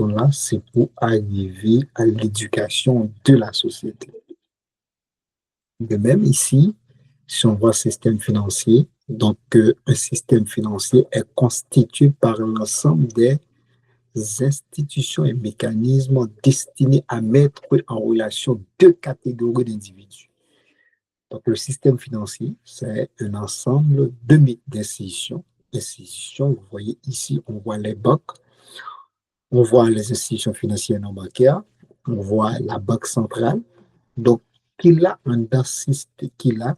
là, c'est pour arriver à l'éducation de la société. De même ici, si on voit le système financier, donc un système financier est constitué par l'ensemble des institutions et mécanismes destinés à mettre en relation deux catégories d'individus. Donc, le système financier, c'est un ensemble d'institutions. Institutions, vous voyez ici, on voit les banques, on voit les institutions financières non bancaires, on voit la banque centrale. Donc, qu'il a un système, qu'il a,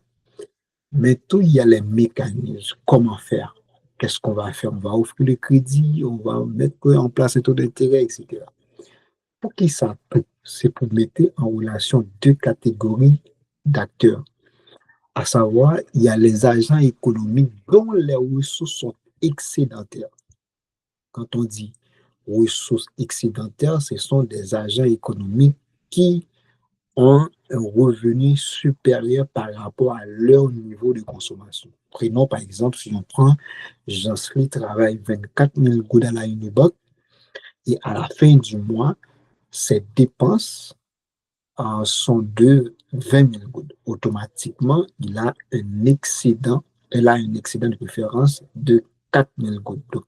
mais tout, il y a les mécanismes. Comment faire? Qu'est-ce qu'on va faire? On va offrir le crédit, on va mettre en place un taux d'intérêt, etc. Pour qui ça peut? C'est pour mettre en relation deux catégories d'acteurs. À savoir, il y a les agents économiques dont les ressources sont excédentaires. Quand on dit ressources excédentaires, ce sont des agents économiques qui ont un revenu supérieur par rapport à leur niveau de consommation. Prenons par exemple, si on prend Jean-Sly travaille 24 000 gouttes à la Unibank et à la fin du mois, ses dépenses sont de 20 000 gouttes. Automatiquement, elle a un excédent de préférence de 4 000 gouttes. Donc,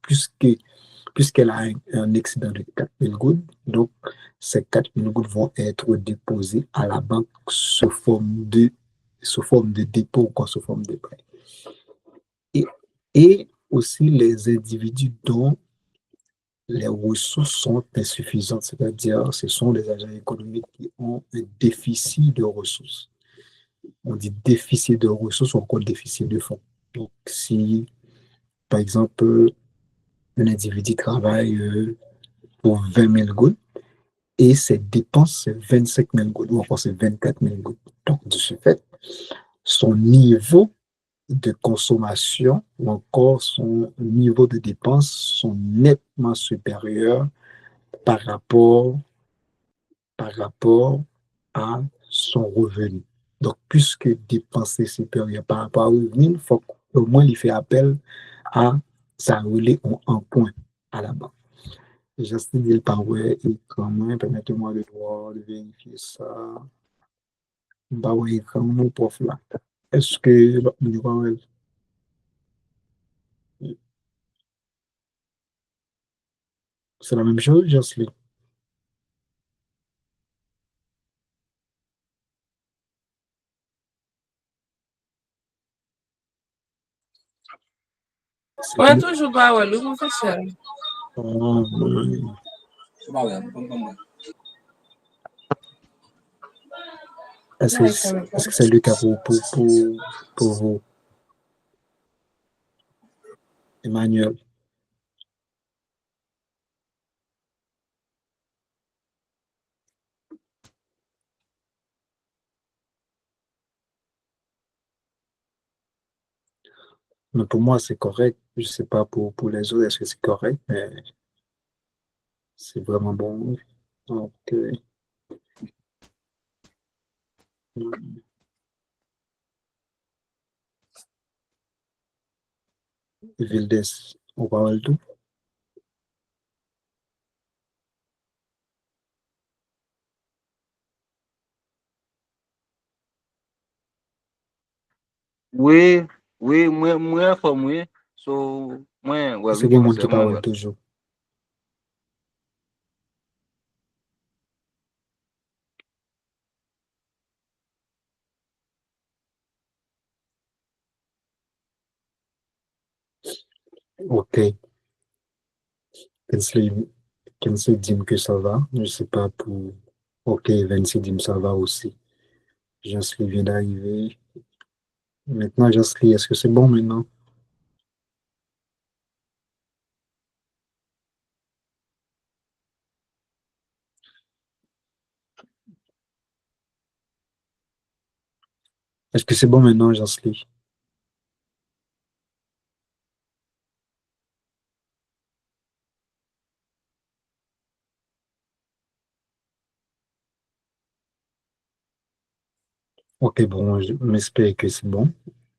puisqu'elle a un excédent de 4 000 gouttes, donc ces 4 000 gouttes vont être déposées à la banque sous forme de dépôt ou sous forme de prêt. Et aussi les individus dont les ressources sont insuffisantes, c'est-à-dire ce sont des agents économiques qui ont un déficit de ressources. On dit déficit de ressources ou encore déficit de fonds. Donc, si, par exemple, un individu travaille pour 20 000 gouttes et ses dépenses, c'est 25 000 gouttes ou encore c'est 24 000 gouttes. Donc, de ce fait, son niveau de consommation ou encore son niveau de dépenses sont nettement supérieurs par rapport à son revenu. Donc, puisque dépenser supérieur par rapport au revenu, il faut au moins il fait appel à sa relais en point à la banque. J'estime qu'il paraît écran, permettez-moi de voir, de vérifier ça. Bah oui, écran, mon prof là. Est-ce que c'est la même chose, Jocelyne? Ouais, toujours pas, ouais, le professeur. Oh, oui. Est-ce que c'est le cas pour vous, Emmanuel? Mais pour moi, c'est correct. Je ne sais pas pour les autres, est-ce que c'est correct, mais c'est vraiment bon. Donc, Vildes, on parle tout. Oui, oui, moi, informé. So, moi, ouais, C'est oui, bon, monde qui professeur, moi, parle ouais. toujours. OK. Kinsley, Kinsley dit que ça va. Je ne sais pas pour. OK, Vinci dit que ça va aussi. Jansley vient d'arriver. Maintenant, Jansley, est-ce que c'est bon maintenant? Est-ce que c'est bon maintenant, Jansley? OK, bon, je m'espère que c'est bon.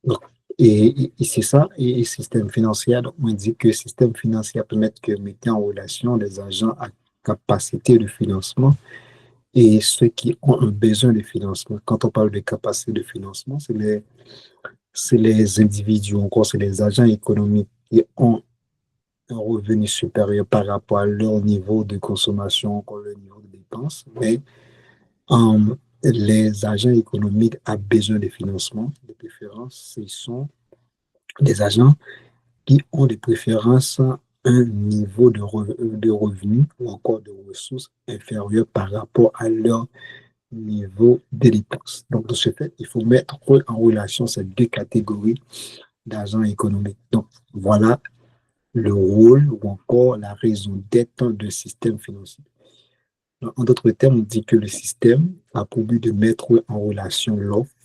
Donc, et c'est ça, et système financier. Donc, on dit que système financier permet de mettre en relation les agents capacité de financement et ceux qui ont un besoin de financement. Quand on parle de capacité de financement, c'est les individus, encore c'est les agents économiques qui ont un revenu supérieur par rapport à leur niveau de consommation, encore leur niveau de dépense, mais les agents économiques ont besoin de financement, de préférence, ce sont des agents qui ont de préférence un niveau de revenu ou encore de ressources inférieur par rapport à leur niveau de dépenses. Donc, de ce fait, il faut mettre en relation ces deux catégories d'agents économiques. Donc, voilà le rôle ou encore la raison d'être d'un système financier. En d'autres termes, on dit que le système a pour but de mettre en relation l'offre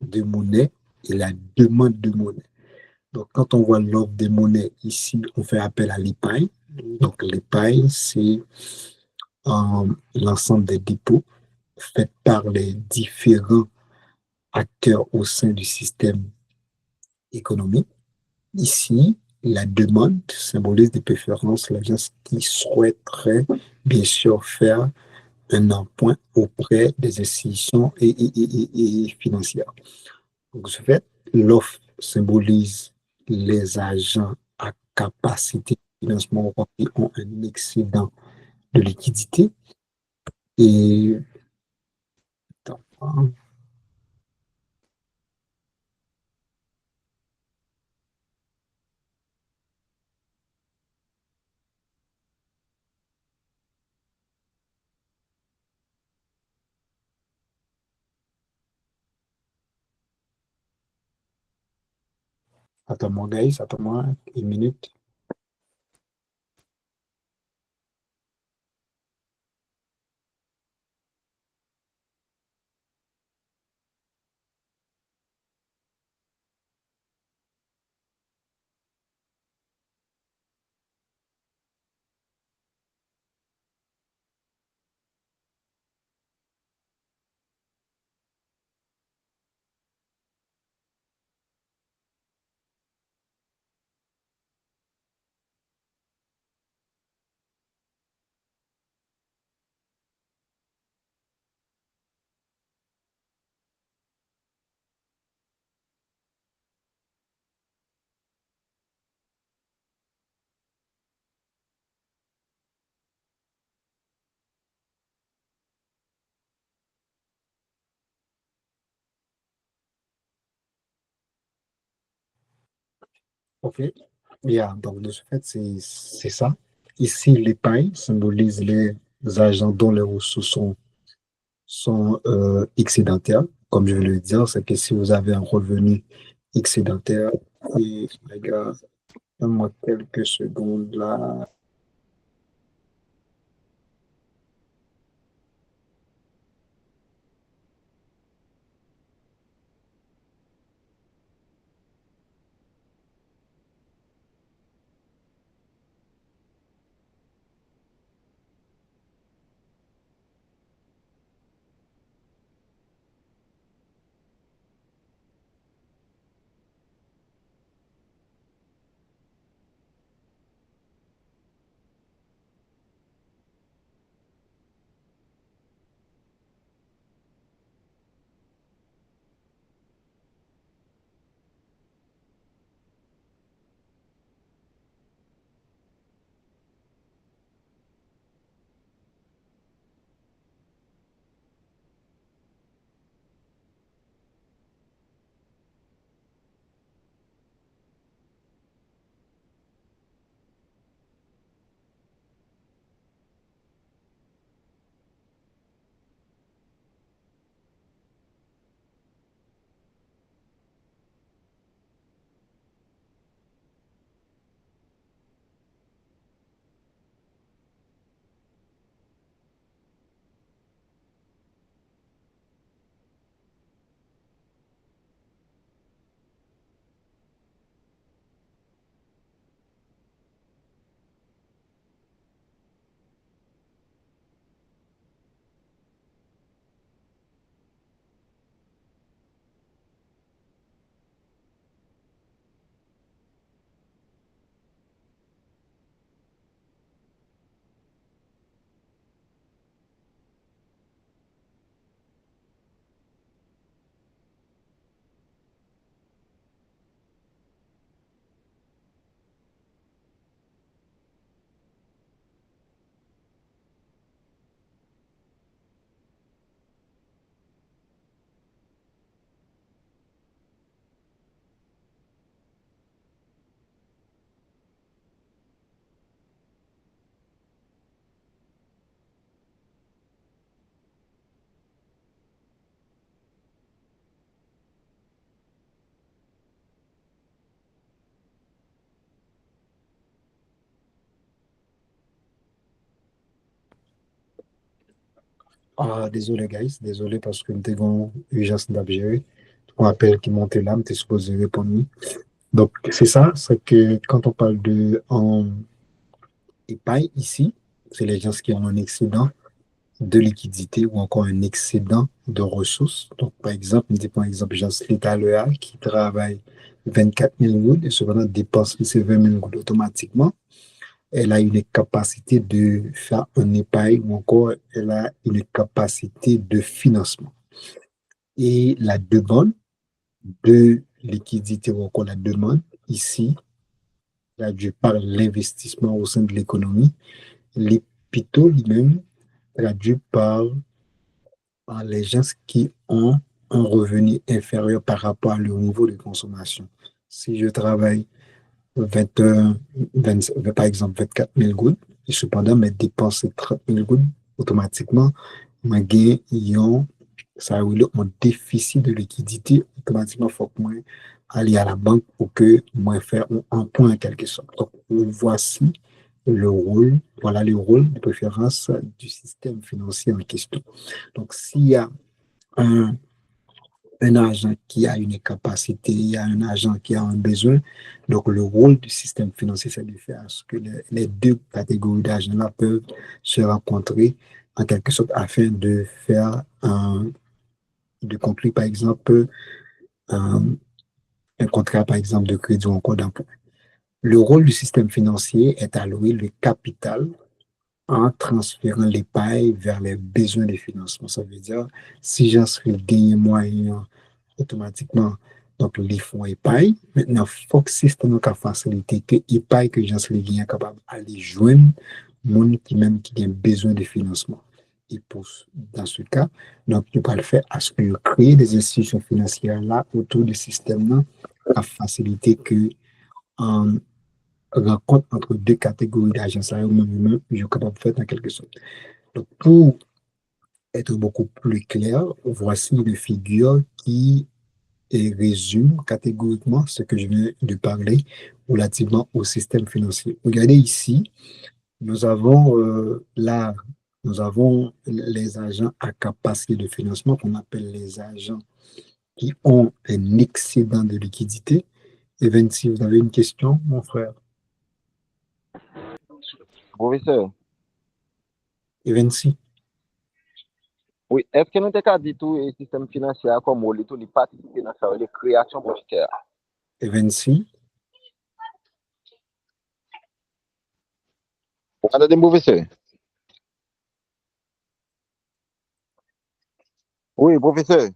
de monnaie et la demande de monnaie. Donc, quand on voit l'offre de monnaie, ici, on fait appel à l'épargne. Donc, l'épargne, c'est l'ensemble des dépôts faits par les différents acteurs au sein du système économique. Ici, la demande symbolise des préférences, les gens qui souhaiteraient bien sûr faire un emprunt auprès des institutions et financières. Donc, de ce fait, l'offre symbolise les agents à capacité de financement qui ont un excédent de liquidité. Et attends-moi, guys, attends-moi une minute. OK. Yeah, donc, de ce fait, c'est ça. Ici, l'épargne symbolise les agents dont les ressources sont excédentaires. Comme je vais le dire, c'est que si vous avez un revenu excédentaire, et les gars, donne-moi quelques secondes là. Ah, désolé, guys. Désolé parce que nous avons urgence d'abgérer. On appelle qui monte là, tu es supposé répondre. Donc, c'est ça, c'est que quand on parle de épargne ici, c'est les gens qui ont un excédent de liquidité ou encore un excédent de ressources. Donc, par exemple, on dit par exemple, Jean Slita Leal qui travaille 24 000 gouttes et cependant dépense ces 20 000 gouttes automatiquement. Elle a une capacité de faire un épargne ou encore elle a une capacité de financement. Et la demande de liquidité ou encore la demande ici, traduit par l'investissement au sein de l'économie, l'épito lui-même traduit par les gens qui ont un revenu inférieur par rapport à leur niveau de consommation. Si je travaille 21, 20, par exemple 24 000 gouttes, et cependant mes dépenses c'est 30 000 gouttes, automatiquement, ma gain, ça a un déficit de liquidité, automatiquement, il faut que moi aller à la banque pour que moi faire un point en quelque sorte. Donc, voici voilà le rôle de préférence du système financier en question. Donc, s'il y a un, un agent qui a une capacité, il y a un agent qui a un besoin, donc le rôle du système financier, c'est de faire ce que les deux catégories d'agents-là peuvent se rencontrer en quelque sorte afin de faire de conclure, par exemple, un contrat, par exemple, de crédit ou encore d'emprunt. Le rôle du système financier est allouer le capital en transférant l'épargne vers les besoins de financement. Ça veut dire, si j'en serais gagné moyen automatiquement, donc les fonds épargne, maintenant, il faut que le système a facilité que l'épargne que j'en serais gagné capable d'aller joindre monde qui même qui a besoin de financement. Et pour, dans ce cas, donc, nous allons le faire à ce que créer des institutions financières là autour du système là, à faciliter que rencontre entre deux catégories d'agents humains, je suis capable de faire en quelque sorte. Donc, pour être beaucoup plus clair, voici une figure qui résume catégoriquement ce que je viens de parler relativement au système financier. Regardez ici, nous avons là, nous avons les agents à capacité de financement qu'on appelle les agents qui ont un excédent de liquidité. Et si vous avez une question, mon frère. Professeur, Et oui, est-ce que nous avons dit tout le système financier comme tout les participer dans la création monétaire? Et Vous entendez, professeur? Oui, professeur.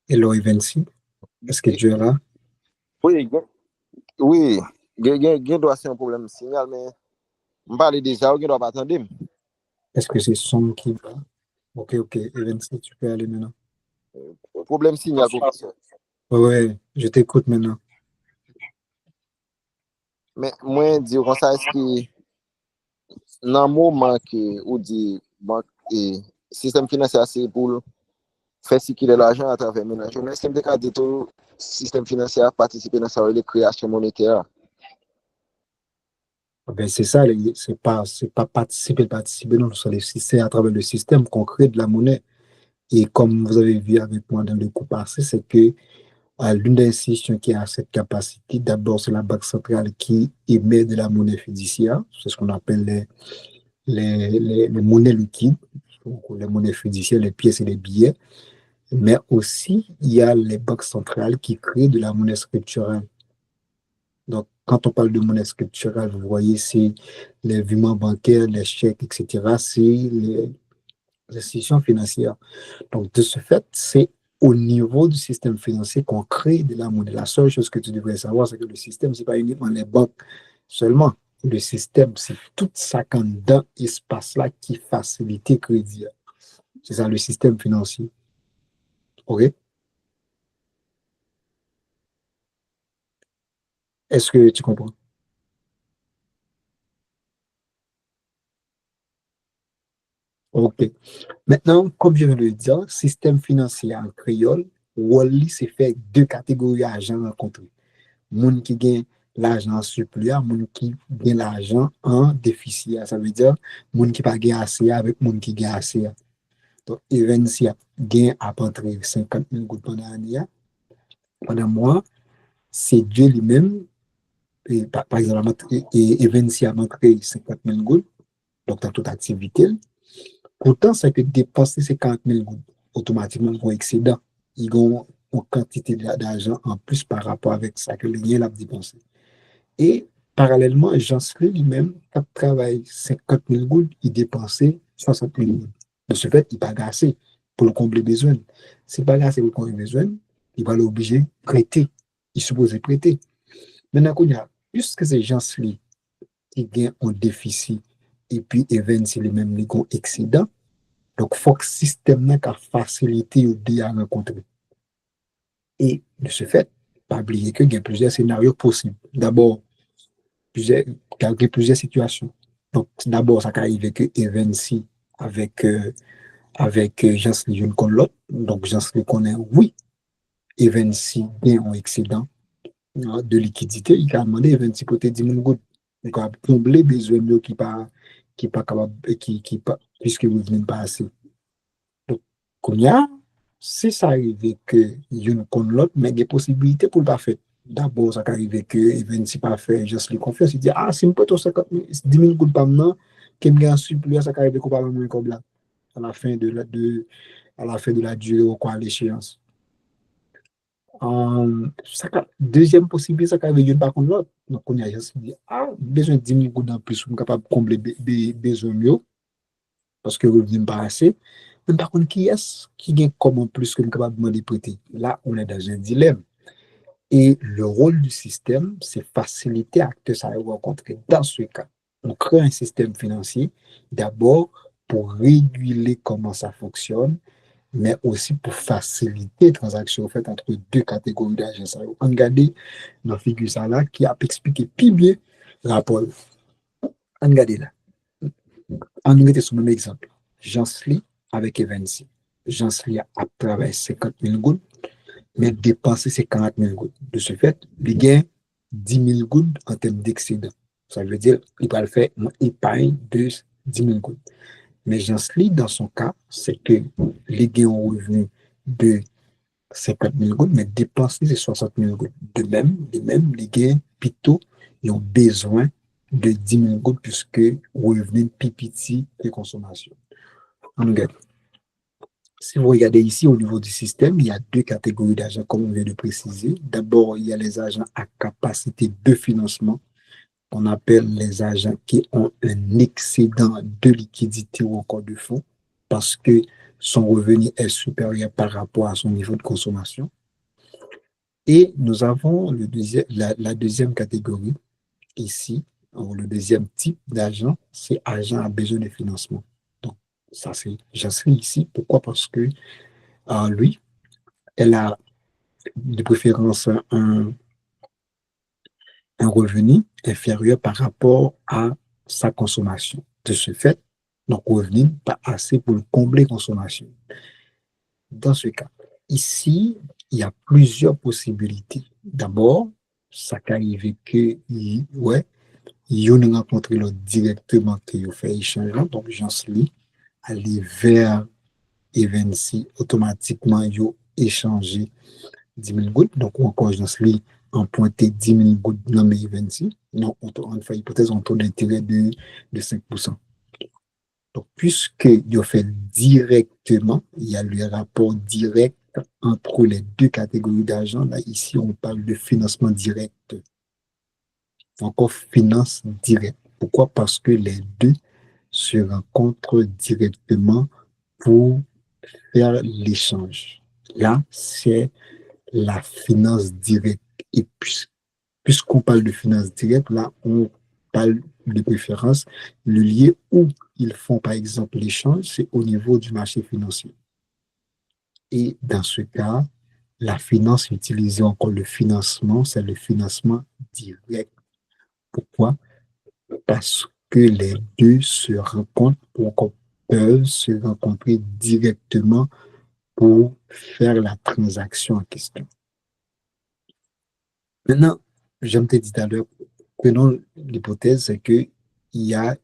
hello, est-ce que tu es là? Oui, oui, il doit ser un problème signal, mais je parle déjà, il doit pas attendre. Est-ce que c'est son qui va? Ok, et tu peux aller maintenant. Problème signal, professeur. Ouais, je t'écoute maintenant. Mais moi, dire comme ça, est-ce que dans le moment que ou dit banque et système financier c'est pour faire circuler l'argent à travers les ménages, est-ce que vous avez dit tout le système financier a participé dans la création monétaire? Ben, c'est ça, c'est pas participer, non, c'est à travers le système qu'on crée de la monnaie. Et comme vous avez vu avec moi dans le coup passé, c'est que l'une des institutions qui a cette capacité, d'abord, c'est la Banque centrale qui émet de la monnaie fiduciaire, c'est ce qu'on appelle les monnaies liquides, donc les monnaies fiduciaires, les pièces et les billets. Mais aussi, il y a les banques centrales qui créent de la monnaie structurelle. Donc, quand on parle de monnaie structurelle, vous voyez, c'est les virements bancaires, les chèques, etc. C'est les institutions financières. Donc, de ce fait, c'est au niveau du système financier qu'on crée de la monnaie. La seule chose que tu devrais savoir, c'est que le système, ce n'est pas uniquement les banques seulement. Le système, c'est tout ça dans espace-là qui facilite le crédit. C'est ça le système financier. OK? Est-ce que tu comprends? OK. Maintenant, comme je viens de le dire, système financier en créole, Wally, c'est fait deux catégories d'argent rencontrées. Moun qui gagne l'argent en surplus, moun qui gagne l'argent en déficit. Ça veut dire moun qui pas gagne assez avec moun qui gagne assez. Donc, Evensi a gagné à rentrer 50 000 gouttes pendant l'année. Pendant un mois, c'est Dieu lui-même, et par exemple, Evensi a rentré 50 000 gouttes, donc dans toute activité. Pourtant, c'est que dépenser ces 40 000 gouttes, automatiquement, ils ont excédent. Ils ont une quantité d'argent en plus par rapport avec ça que le lien a dépensé. Et parallèlement, Jean-Sly lui-même, quand il travaille 50 000 gouttes, il dépensait 60 000 gouttes. De ce fait, il n'a pas assez pour le combler besoin. S'il n'a pas assez pour le combler besoin, il va l'obliger de prêter. Il est supposé prêter. Maintenant, puisque c'est Jean-Sly qui gagne un déficit et puis Evans, c'est le même qui ont excédent, donc il faut que le système ait facilité de à rencontrer. Et de ce fait, pas oublier qu'il y a plusieurs scénarios possibles. D'abord, plusieurs situations. Donc, d'abord, ça arrive que Evensi avec Jean-Sly une contre l'autre. Donc, Jean-Sly connaît, oui, Evensi bien en excédent de liquidité. Il a demandé Evensi pour te 10 000 gouttes. Donc, à combler besoin qui pas capable, puisque vous venez pas assez. Donc, si ça arrive que une contre l'autre, mais il y a des possibilités pour le pas faire. D'abord, ça arrive que even si pas fait, juste les confiance, il dit, ah, si je peux 10 000 gouttes par mois, qui me gagne supplément, ça arrive qu'on parle moins comme là, à la fin à la fin de la durée ou quoi, à l'échéance. Deuxième possibilité, ça arrive une par contre l'autre. Donc, on a juste dit, ah, besoin de 10 000 gouttes en plus, pour capable de combler des besoins mieux, parce que vous ne pas assez. Mais par contre, qui est-ce qui gagne comment plus que nous capable de demander prêter? Là, on est dans un dilemme. Et le rôle du système, c'est faciliter à que ça rencontrer. Dans ce cas, on crée un système financier d'abord pour réguler comment ça fonctionne, mais aussi pour faciliter les transactions faites entre deux catégories d'agents. On regarde dans la figure ça là qui a expliqué plus bien le rapport. On regarde là. On regarde sur le même exemple. Jean-Sly avec Evensi. Jean-Sly a travaillé 50 000 gouttes, mais dépensé ces 40 000 gouttes. De ce fait, il gagne 10 000 gouttes en termes d'excédent. Ça veut dire qu'il va le faire une épargne de 10 000 gouttes. Mais Jean-Sly, dans son cas, c'est que les gains ont revenu de 50 000 gouttes, mais dépensé ces 60 000 gouttes. De même, les gains, plutôt, ils ont besoin de 10 000 gouttes puisque revenu pipiti de consommation. On regarde. Si vous regardez ici au niveau du système, il y a deux catégories d'agents, comme on vient de préciser. D'abord, il y a les agents à capacité de financement, qu'on appelle les agents qui ont un excédent de liquidité ou encore de fonds, parce que son revenu est supérieur par rapport à son niveau de consommation. Et nous avons la deuxième catégorie ici, le deuxième type d'agent, c'est agent à besoin de financement. Donc, ça, c'est Jean-Sly ici. Pourquoi? Parce que lui, elle a de préférence un revenu inférieur par rapport à sa consommation. De ce fait, donc revenu pas assez pour le combler consommation. Dans ce cas, ici, il y a plusieurs possibilités. D'abord, ça arrive que, ouais, il a rencontré directement que il fait échange, donc Jean-Sly aller vers Evensi, automatiquement, il échangé 10 000 gouttes. Donc, encore Jean-Sly emprunté 10 000 gouttes dans les Evensi. Donc, on fait hypothèse en taux d'intérêt de 5%. Donc, puisqu'il a fait directement, il y a le rapport direct entre les deux catégories d'argent. Là, ici, on parle de financement direct. Encore finance directe. Pourquoi? Parce que les deux se rencontrent directement pour faire l'échange. Là, c'est la finance directe. Et puisqu'on parle de finance directe, là, on parle de préférence. Le lieu où ils font, par exemple, l'échange, c'est au niveau du marché financier. Et dans ce cas, la finance utilisée encore le financement, c'est le financement direct. Pourquoi? Parce que les deux se rencontrent ou encore peuvent se rencontrer directement pour faire la transaction en question. Maintenant, j'aime te dire tout à l'heure, prenons l'hypothèse, c'est qu'il y a,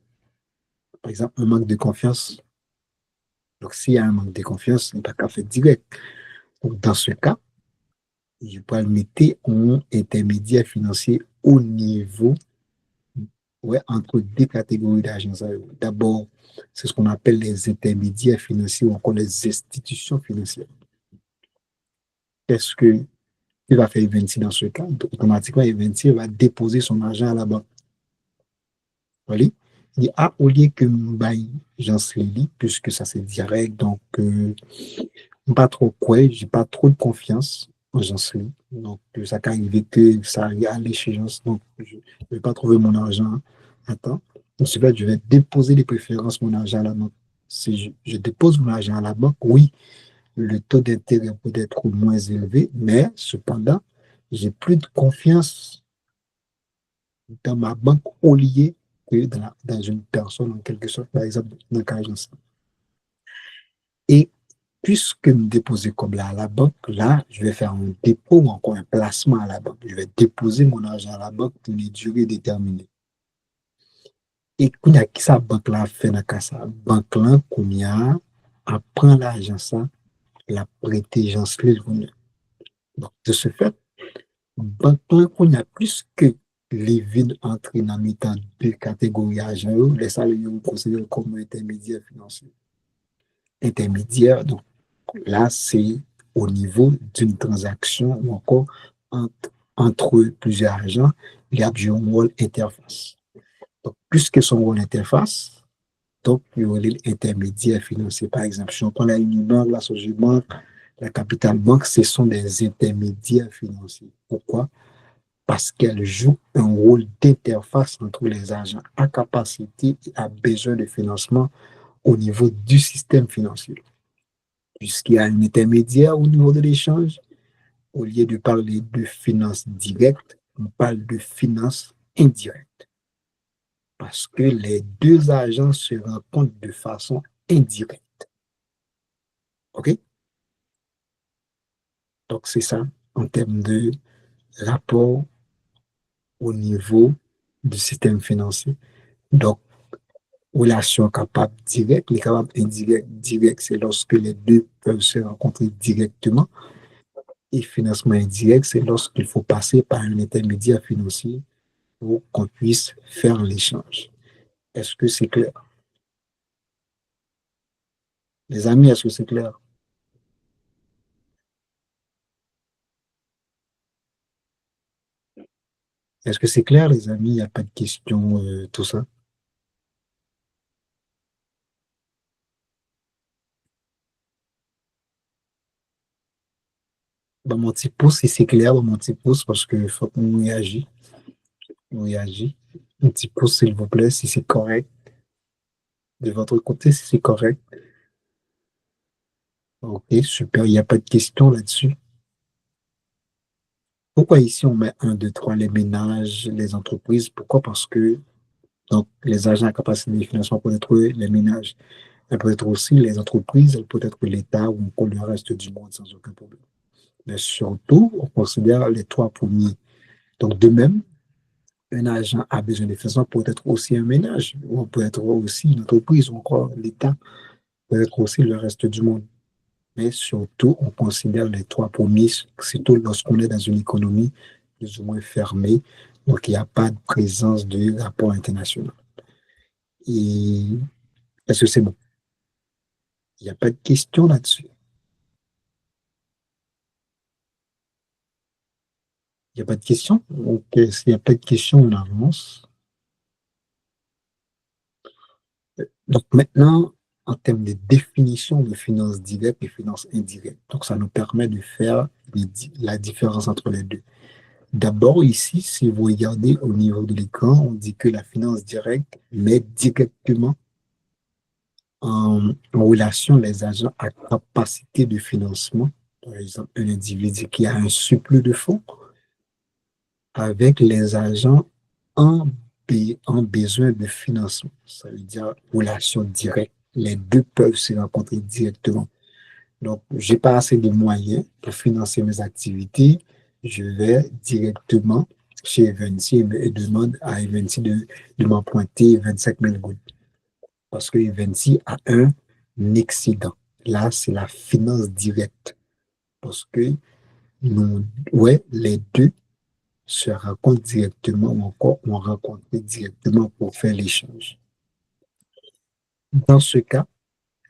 par exemple, un manque de confiance Donc, s'il y a un manque de confiance, il n'y a pas qu'à faire direct. Donc, dans ce cas, je peux le mettre en intermédiaire financier au niveau, ouais, entre deux catégories d'agents. D'abord, c'est ce qu'on appelle les intermédiaires financiers ou encore les institutions financières. Qu'est-ce que il va faire Eventy dans ce cas? Donc, automatiquement, Eventy va déposer son argent à la banque. Voilà. Il dit, ah, au lieu que j'en sais puisque ça c'est direct, donc pas trop quoi, j'ai pas trop de confiance en j'en sais. Donc, ça peut arriver que ça arrive à l'échéance, donc je ne vais pas trouver mon argent à temps. Donc, c'est là, je vais déposer les préférences, mon argent à la banque. Si je dépose mon argent à la banque, oui, le taux d'intérêt peut être moins élevé, mais cependant, j'ai plus de confiance dans ma banque au lieu que dans une personne, en quelque sorte, par exemple, dans le cas agence. Et puisque me déposer comme là à la banque, là, je vais faire un dépôt ou encore un placement à la banque. Je vais déposer mon argent à la banque pour une durée déterminée. Et quand il y a qui sa banque là fait dans cas ça, banque là, qu'on y a, apprend l'argent ça, la prêter, j'en sais donc, de ce fait, banque là, qu'on y a plus que les vides entrées dans mi-temps deux catégories d'argent, les salariés sont considérés comme intermédiaires financiers. Intermédiaires, donc là, c'est au niveau d'une transaction ou encore entre plusieurs agents, il y a un rôle interface. Donc, puisque son rôle interface, donc il y a l'intermédiaire financier. Par exemple, si on prend la Unibank, la Sogebank, la Capital Bank, ce sont des intermédiaires financiers. Pourquoi? Parce qu'elles jouent un rôle d'interface entre les agents à capacité et à besoin de financement au niveau du système financier. Puisqu'il y a un intermédiaire au niveau de l'échange, au lieu de parler de finances directes, on parle de finances indirectes. Parce que les deux agents se rencontrent de façon indirecte. OK? Donc, c'est ça en termes de rapport au niveau du système financier. Donc, relation capable directe, les capables indirects, direct, c'est lorsque les deux peuvent se rencontrer directement. Et financement indirect, c'est lorsqu'il faut passer par un intermédiaire financier pour qu'on puisse faire l'échange. Est-ce que c'est clair? Les amis, est-ce que c'est clair? Est-ce que c'est clair, les amis? Il n'y a pas de questions, tout ça? Bah, mon petit pouce, si c'est clair, mon petit pouce, parce qu'il faut qu'on réagisse. On réagit. Un petit pouce, s'il vous plaît, si c'est correct. De votre côté, si c'est correct. Ok, super, il n'y a pas de questions là-dessus. Pourquoi ici on met 1, 2, 3, les ménages, les entreprises? Pourquoi? Parce que donc, les agents à capacité de financement peuvent être les ménages. Elles peuvent être aussi les entreprises, elles peuvent être l'État ou encore le reste du monde sans aucun problème. Mais surtout, on considère les trois premiers. Donc, de même, un agent a besoin de financement peut être aussi un ménage, ou on peut être aussi une entreprise, ou encore l'État, peut être aussi le reste du monde. Mais surtout, on considère les trois premiers, surtout lorsqu'on est dans une économie plus ou moins fermée, donc il n'y a pas de présence de rapport international. Et est-ce que c'est bon? Il n'y a pas de question là-dessus. Il n'y a pas de question? Donc, s'il n'y a pas de question, on avance. Donc, maintenant, en termes de définition de finances directes et finances indirectes, donc ça nous permet de faire la différence entre les deux. D'abord, ici, si vous regardez au niveau de l'écran, on dit que la finance directe met directement en relation les agents à capacité de financement. Par exemple, un individu qui a un surplus de fonds avec les agents en besoin de financement. Ça veut dire relation directe. Les deux peuvent se rencontrer directement. Donc, je n'ai pas assez de moyens pour financer mes activités. Je vais directement chez Eventy et demande à Eventy de m'emprunter 25 000 gouttes. Parce que Eventy a un excédent. Là, c'est la finance directe. Parce que nous, ouais, les deux se rencontrent directement ou encore on rencontre directement pour faire l'échange. Dans ce cas,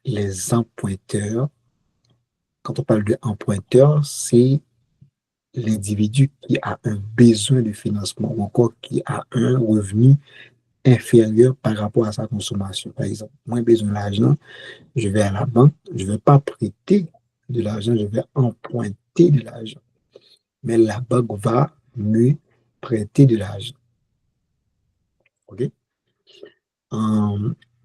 les emprunteurs, quand on parle d'emprunteur, c'est l'individu qui a un besoin de financement ou encore qui a un revenu inférieur par rapport à sa consommation. Par exemple, moi, j'ai besoin d'argent, je vais à la banque, je ne vais pas prêter de l'argent, je vais emprunter de l'argent. Mais la banque va me prêter de l'argent. OK?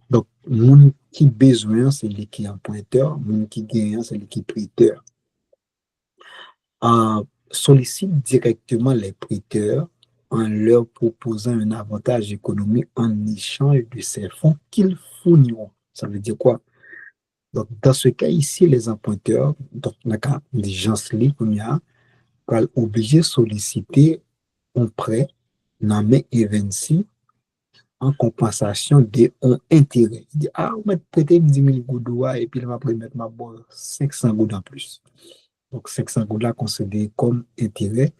Donc, mon qui besoin, c'est l'équipe emprunteur, mon qui gagnant, c'est l'équipe prêteur. Sollicite directement les prêteurs en leur proposant un avantage économique en échange de ces fonds qu'ils fourniront. Ça veut dire quoi? Donc, dans ce cas ici, les emprunteurs, donc, dans le cas des gens qu'on y a, sont obligés de solliciter un prêt dans mes événements en compensation de un intérêt. Il dit, ah, on m'a prêté 10 000 gouttes et puis il va mettre ma bonne 500 gouttes en plus. Donc, 500 gouttes là considéré comme intérêt.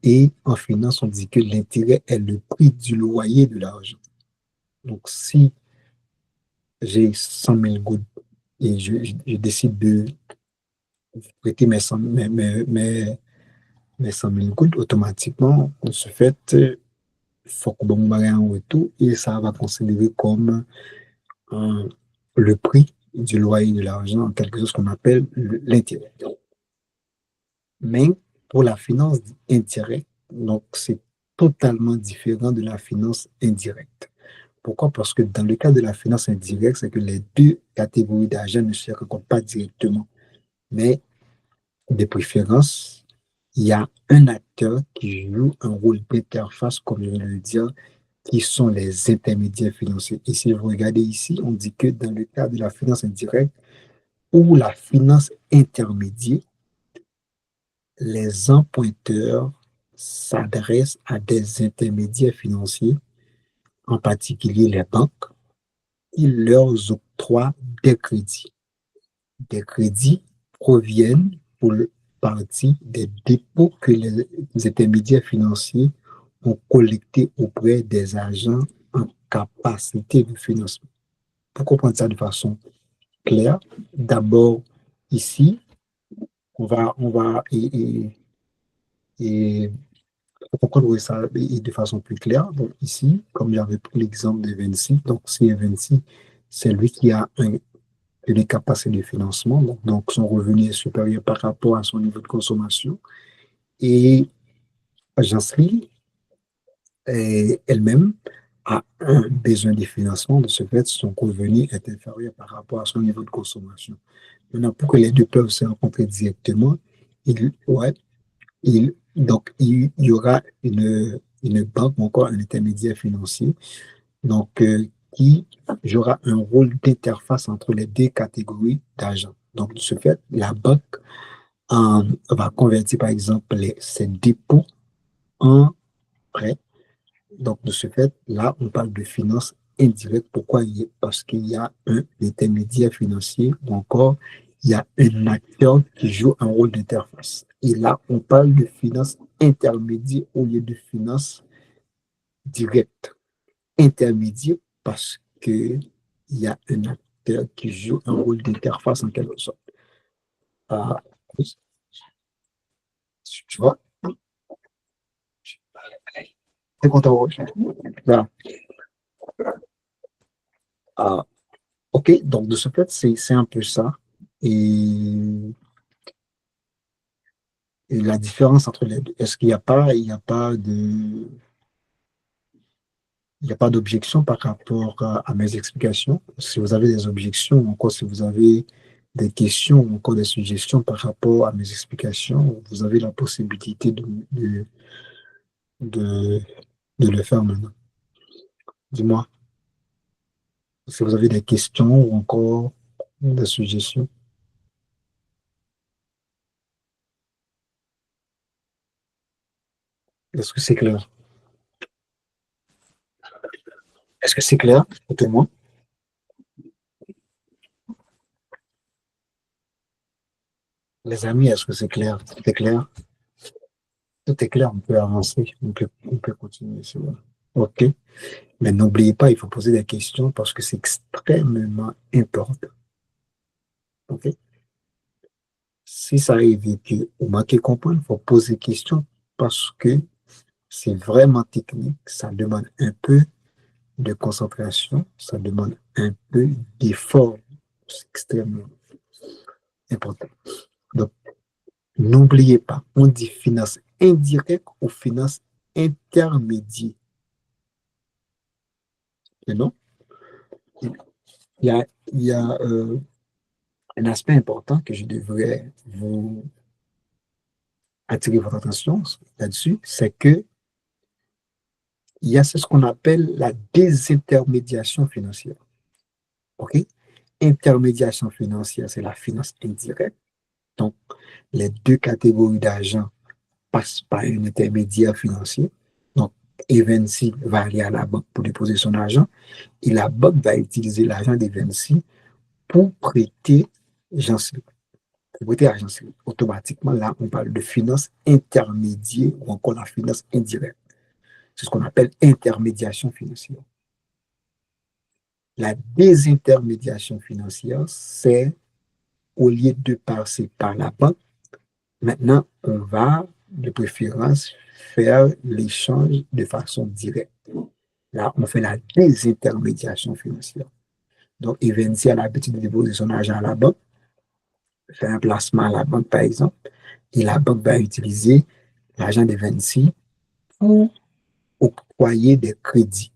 Et en finance, on dit que l'intérêt est le prix du loyer de l'argent. Donc, si j'ai 100 000 gouttes et je décide de prêter mes 100 000 gouttes, automatiquement, on se fait, il faut qu'on ait un retour et ça va considérer comme le prix du loyer de l'argent, quelque chose qu'on appelle l'intérêt. Mais pour la finance indirecte, donc c'est totalement différent de la finance indirecte. Pourquoi? Parce que dans le cas de la finance indirecte, c'est que les deux catégories d'argent ne se rencontrent pas directement. Mais de préférence, il y a un acteur qui joue un rôle d'interface, comme je viens de le dire, qui sont les intermédiaires financiers. Et si vous regardez ici, on dit que dans le cas de la finance indirecte ou la finance intermédiaire, les emprunteurs s'adressent à des intermédiaires financiers, en particulier les banques, qui leur octroient des crédits. Des crédits proviennent pour partie des dépôts que les intermédiaires financiers ont collectés auprès des agents en capacité de financement. Pour comprendre ça de façon claire, d'abord, ici, on va et pour comprendre ça de façon plus claire, donc ici, comme j'avais pris l'exemple de Vinci, donc si Vinci, c'est lui qui a une capacité de financement, donc son revenu est supérieur par rapport à son niveau de consommation. Et Jansri, elle-même, a un besoin de financement, de ce fait, son revenu est inférieur par rapport à son niveau de consommation. Maintenant, pour que les deux peuvent se rencontrer directement, donc, il y aura une banque ou encore un intermédiaire financier donc, qui jouera un rôle d'interface entre les deux catégories d'argent. Donc, de ce fait, la banque va convertir, par exemple, ses dépôts en prêts. Donc, de ce fait, là, on parle de finances indirectes. Pourquoi? Parce qu'il y a un intermédiaire financier ou encore il y a un acteur qui joue un rôle d'interface. Et là, on parle de finances intermédiaires au lieu de finances directes. Intermédiaires parce qu'il y a un acteur qui joue un rôle d'interface en quelque sorte. Ah, tu vois? C'est content. Voilà. Ah, OK, donc de ce fait, c'est un peu ça. Et la différence entre les deux, est-ce qu'il n'y a pas, il n'y a pas d'objection par rapport à mes explications? Si vous avez des objections, ou encore si vous avez des questions ou encore des suggestions par rapport à mes explications, vous avez la possibilité de, de le faire maintenant. Dis-moi si vous avez des questions ou encore des suggestions. Est-ce que c'est clair? Est-ce que c'est clair pour tout le monde? Les amis, est-ce que c'est clair? Tout est clair? Tout est clair, on peut avancer, on peut continuer. OK. Mais n'oubliez pas, il faut poser des questions parce que c'est extrêmement important. OK? Si ça arrive et que vous manquez de comprendre, il faut poser des questions parce que c'est vraiment technique. Ça demande un peu de concentration, ça demande un peu d'effort. C'est extrêmement important. Donc, n'oubliez pas, on dit finance indirecte ou finance intermédiaire. Et non? Il y a un aspect important que je devrais vous attirer votre attention là-dessus, c'est que il y a ce qu'on appelle la désintermédiation financière. OK? Intermédiation financière, c'est la finance indirecte. Donc, les deux catégories d'argent passent par un intermédiaire financier. Donc, Evency va aller à la banque pour déposer son argent et la banque va utiliser l'argent d'Evency pour prêter Janssen. Pour prêter à Janssen. Automatiquement, là, on parle de finance intermédiaire ou encore la finance indirecte. C'est ce qu'on appelle intermédiation financière. La désintermédiation financière, c'est au lieu de passer par la banque, maintenant, on va de préférence faire l'échange de façon directe. Là, on fait la désintermédiation financière. Donc, Evency a l'habitude de déposer son argent à la banque, faire un placement à la banque, par exemple, et la banque va utiliser l'argent d'Evency pour octroyer des crédits.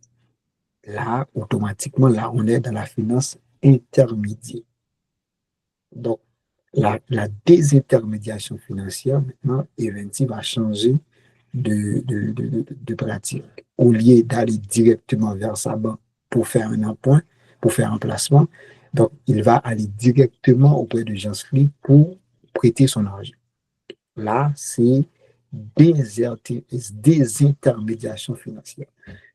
Là, automatiquement, là, on est dans la finance intermédiaire. Donc, la désintermédiation financière, maintenant, Eventy va changer de pratique. Au lieu d'aller directement vers sa banque pour faire un emprunt, pour faire un placement, donc il va aller directement auprès de Janssen pour prêter son argent. Là, c'est désintermédiation financière.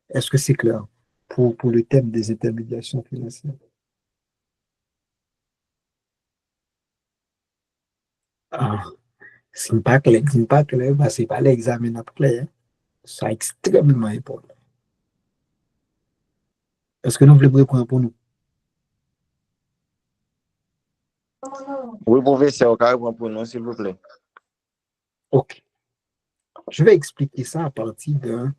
Est-ce que c'est clair pour le thème des intermédiations financières? Ah, c'est pas clair, c'est pas l'examen clair. C'est extrêmement important. Est-ce que nous voulons répondre pour nous? Oui, professeur, carrément pour nous, s'il vous plaît. OK. Je vais expliquer ça à partir d'un.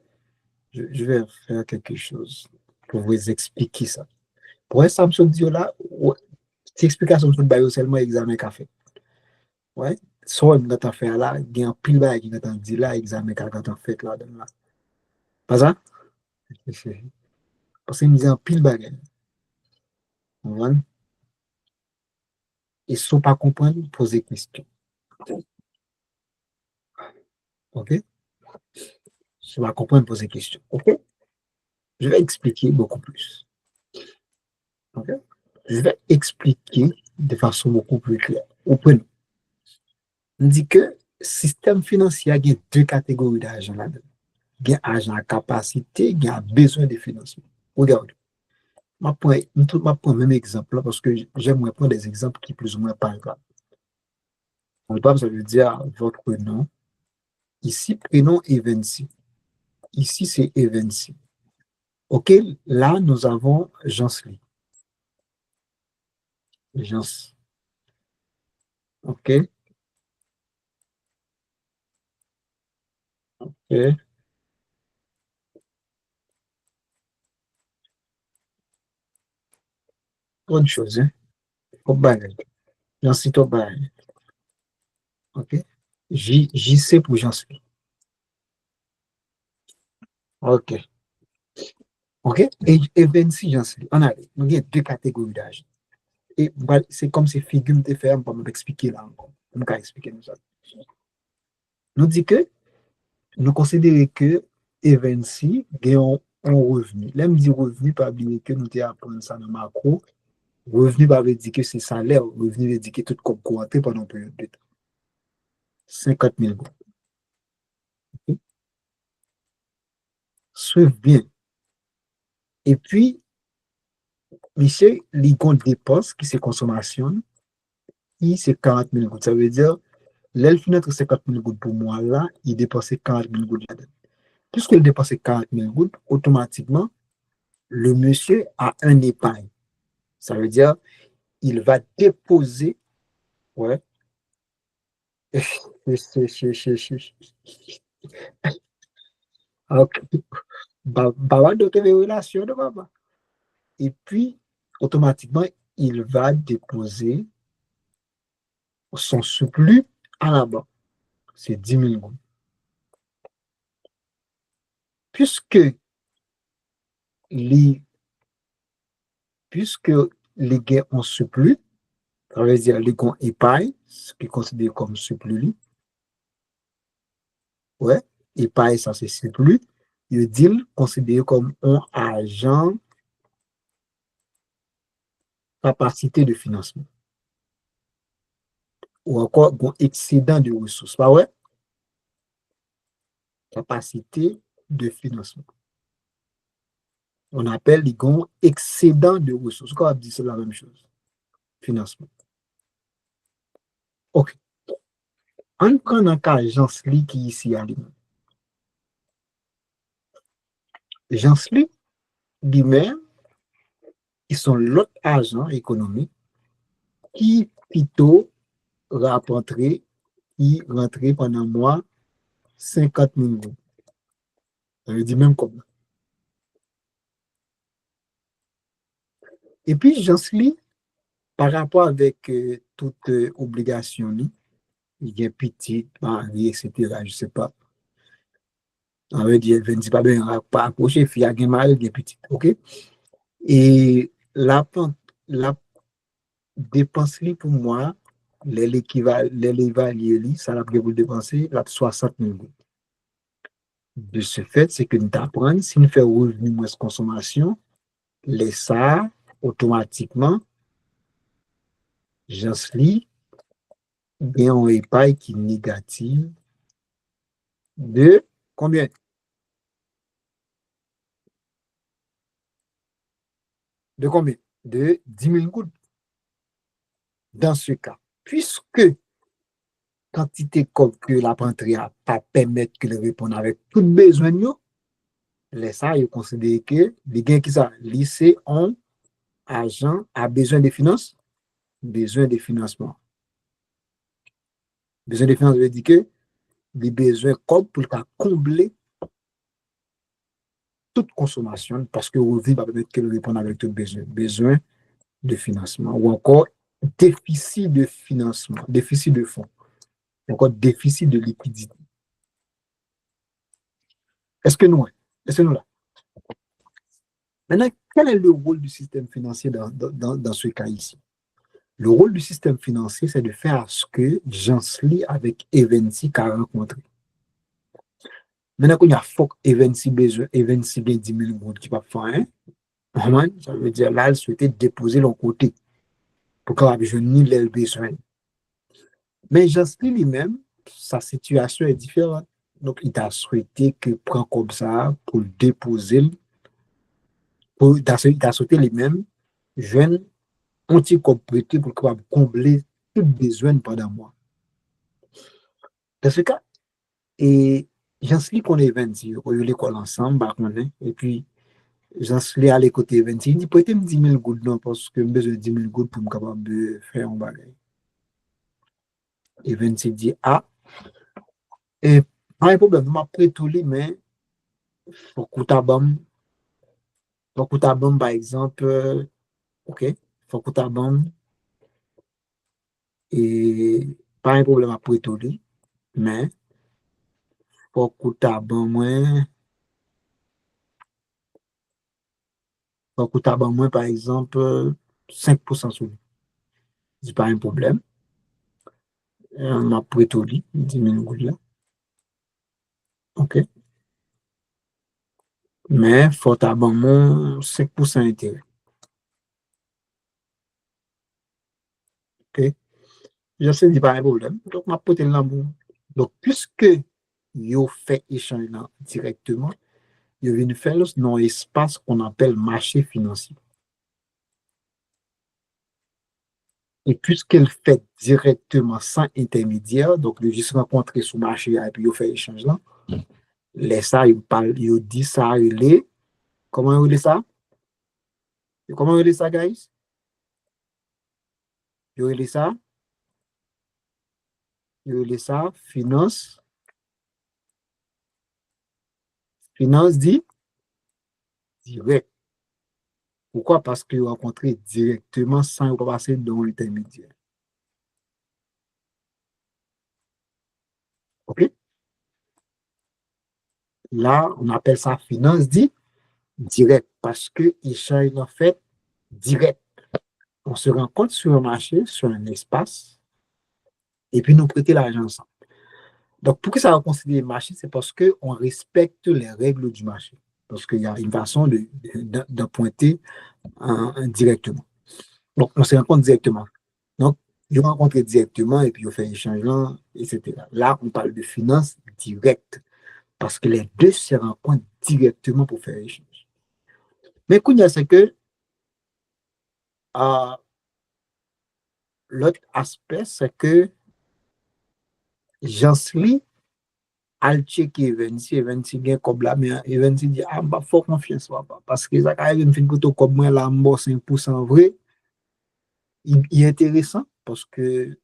Je vais faire quelque chose pour vous expliquer ça. Pour un Samsung Diola, cette explication sur le seulement examen qu'a fait. Ouais. Soit quand on fait là, il y a un pile bail qui quand on dit là, examen quand on fait là. Pas ça? Parce qu'il y a un pile bail. Voilà. Et si on ne pas comprendre, poser question. OK? Si on va comprendre, poser question. OK? Je vais expliquer beaucoup plus. OK? Je vais expliquer de façon beaucoup plus claire. Au point, on dit que le système financier a deux catégories d'argent là-dedans. Il y a argent à capacité, il y a besoin de financement. Regarde, je vais prendre le même exemple là parce que j'aimerais prendre des exemples qui plus ou moins parlent. Ça veut dire votre nom. Ici, prénom Evency. Ici, c'est Evency. OK, là, nous avons Jansley. Jans. OK. OK. Bonne chose, hein? Au bail. Jansley, au bail. OK. JC pour Jansley. OK. OK. Et Evency, Jansley. On a deux catégories d'âge. Et c'est comme si figure de faire, on peut expliquer là encore. On peut expliquer nous ça. Nous dit que nous considérons que Evency gagne un revenu. Là, me dit revenu, pas oublier que nous apprenons ça dans macro. Revenu va dire que c'est salaire. Revenu veut dire que tout comme compté pendant une période de temps. 50 000 euros. Okay? Suivez bien. Et puis, Michel, il y a une dépense qui c'est consommation, qui c'est 40 000 euros. Ça veut dire L'elle finit entre 50 000 gouttes pour moi, là, il dépensait 40 000 gouttes là-dedans. Puisqu'il dépensait 40 000 gouttes, automatiquement, le monsieur a un épargne. Ça veut dire, il va déposer, ouais, ok, bah, d'autres relations de papa. Et puis, automatiquement, il va déposer son surplus à la banque. C'est 10 000 gouttes. Puisque les, puisque les gains ont surplus, ça veut dire les gains épargne, ce qui est considéré comme surplus, ouais, épargne, ça c'est surplus, il dit considéré comme un agent capacité de financement ou encore un excédent de ressources, pas ouais? Capacité de financement. On appelle les gains excédent de ressources. Quand on dit c'est la même chose. Financement. OK. On prend un cas Jansli qui est ici à lui-même. Jansli, lui-même, ils sont l'autre agent économique qui plutôt rapporterait, qui rentrait pendant un mois 50 000 euros. Ça veut dire même comme ça. Et puis, Jansli, par rapport avec toute obligation, il y a petit, mari, etc. Je ne sais pas. On veut dire, je ne dis pas bien, pas approcher, il y a un mari, il y a petit. OK? Et la dépense pour moi, l'évaluer, ça l'a pris pour dépenser 60 000 euros. De ce fait, c'est que nous apprenons, si nous faisons revenu moins consommation, les ça, automatiquement, Jansli, bien on épargne qui est négative de combien? De combien? De 10 000 gouttes. Dans ce cas, puisque quantité que la pantrie a pas permettre que le répondre avec tout besoin de nous, les ça, ils considèrent que les gains qui ça, lycée ont agent a besoin de finances, besoin de financement. Besoin de finances veut dire que les besoins comme pour combler toute consommation parce que vous ne pas permettre que le répondre avec tout besoin. Besoin de financement ou encore déficit de financement, déficit de fonds, encore déficit de liquidité. Est-ce que nous là? Maintenant, quel est le rôle du système financier dans ce cas ici? Le rôle du système financier, c'est de faire ce que Jansli avec Evensi a rencontré. Maintenant, quand il y a faut Evensi besoin, Evensi gagne 10 000 euros qui va faire un, ça veut dire là, elle souhaitait déposer l'autre côté pour qu'on ait les besoins. Mais Jansli lui-même, sa situation est différente. Donc, il a souhaité que prend comme ça pour déposer, il a souhaité lui-même, jeune anti-coopérative pour pouvoir combler tout besoin pendant moi. Dans ce cas, et Jansli connaît 20, il y a l'école ensemble, et puis Jansli à l'écouter 20, il dit peut-être 10 000 gouttes non, parce que j'ai besoin de 10 000 gouttes pour me capable de faire un bagage. Et 20 dit ah, et pas un problème, je m'apprête tout lui, mais pour Koutabam, par exemple, ok, pour Koutabam, et pas un problème après tout lui, mais pour Koutabam, moins, par exemple, 5% sur lui. C'est pas un problème. Après tout lui, 10 000 gouttes là. Ok. Mais faut abandonner 5% intérêt. Ok. Je sais que pas un problème. Donc, ma pote l'amour. Donc, puisque yo fait échange là directement, yo vient faire dans un espace qu'on appelle marché financier. Et puisqu'elle fait directement sans intermédiaire, donc le juste rencontrer sur le marché et puis il fait échange là, les ça, il parle, il dit ça, il est. Comment il dit ça? Comment il dit ça, guys? Il dit ça? Il dit ça, finance. Finance dit direct. Pourquoi? Parce qu'il rencontrer directement sans passer dans l'intermédiaire. OK? Là, on appelle ça finance dit direct parce que l'échange est en fait direct. On se rencontre sur un marché, sur un espace, et puis nous prêter l'argent ensemble. Donc, pour que ça va considérer le marché, c'est parce qu'on respecte les règles du marché. Parce qu'il y a une façon de pointer directement. Donc, on se rencontre directement. Donc, ils rencontrent directement et puis on fait échange là, etc. Là, on parle de finance directe parce que les deux se rencontrent directement pour faire échange. Mais c'est que l'autre aspect, c'est que Jansli al checker Evensi gen kob la, mais Evensi dit, ah, bah, faut confiance, papa. Parce que ça, quand il fait une kob moi, la mbo 5% vrai, il est intéressant parce que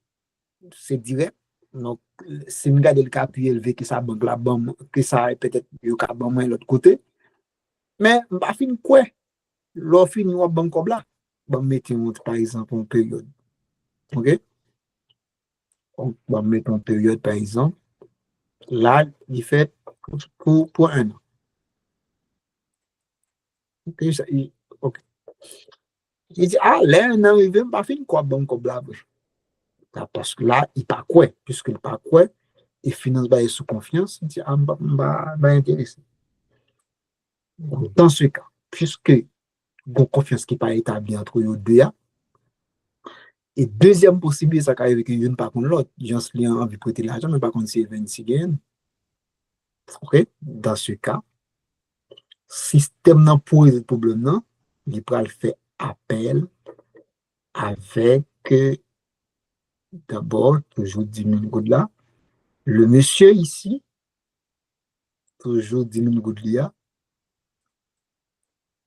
c'est direct. Donc, c'est une garde le cap élevé que ça banque la banque, que ça peut-être le cap banque l'autre côté. Mais, bah, fin quoi? L'offre fin ou banque kob la. Bah, mettons, par exemple, en période. OK? Donc, bah, mettons en période, par exemple. Là, il fait pour un an. OK, OK. Il dit, ah, là, un an, il veut pas faire quoi, bon, comme là. Parce que là, il pas quoi, puisqu'il pas quoi, et finance va sous confiance, il dit, ah, bah, intéressé. Dans ce cas, puisque bon confiance qui n'est pas établie entre eux deux, et deuxième possibilité, ça arrive que une par contre l'autre, j'en suis envie de prêter l'argent, mais par contre, c'est 26 gains. OK? Dans ce cas, système n'a pas de problème, non? Il peut faire appel avec d'abord, toujours 10 000 gouttes là. Le monsieur ici, toujours 10 000 gouttes là.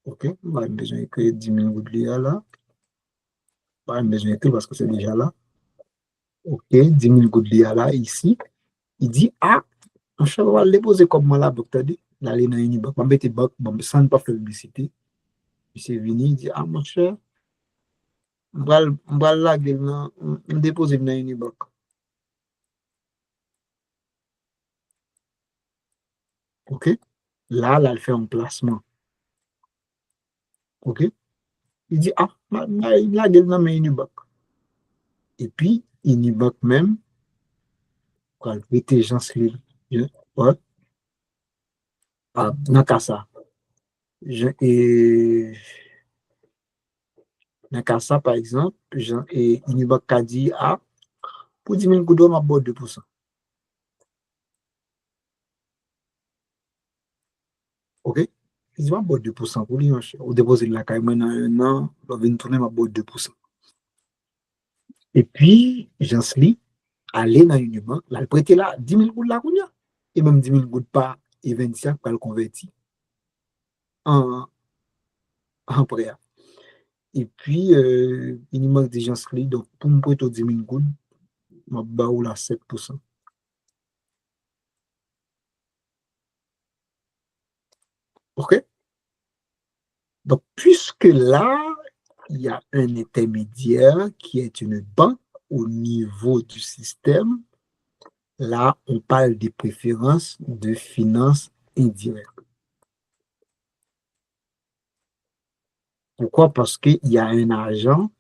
OK, on va besoin d'écrire 10 000 gouttes là. On va besoin d'écrire parce que c'est déjà là. OK, 10 000 gouttes là, ici. Il dit, ah, on va le déposer comme moi là, donc t'as dit, d'aller dans une banque, on va mettre banque, bon, sans ne pas faire publicité. Puis c'est venu, il dit, ah, mon cher, on va là, on déposer dans une banque. OK, là, il fait un placement. OK, il dit, ah, là, il a dans une banque. Et puis, une banque même, quand les gens se ouais, dans ça. Et dans ça, par exemple, et une banque a dit, ah, pour 10 000 gouttes, ma boîte 2%. OK? Il dit, ma boîte 2% pour lui, au déposer de la caille, maintenant, un an, on va tourner ma boîte 2%. Et puis, j'en suis allé dans une banque, là, prêté là, 10 000 gouttes là, et même 10 000 gouttes pas, et 25 pour le convertir en prêt. Et puis, il manque des gens, donc pour me prêter 10 000 gouttes, je vais là 7%. OK? Donc, puisque là, il y a un intermédiaire qui est une banque au niveau du système, là, on parle des préférences de finances indirectes. Pourquoi? Parce qu'il y a un agent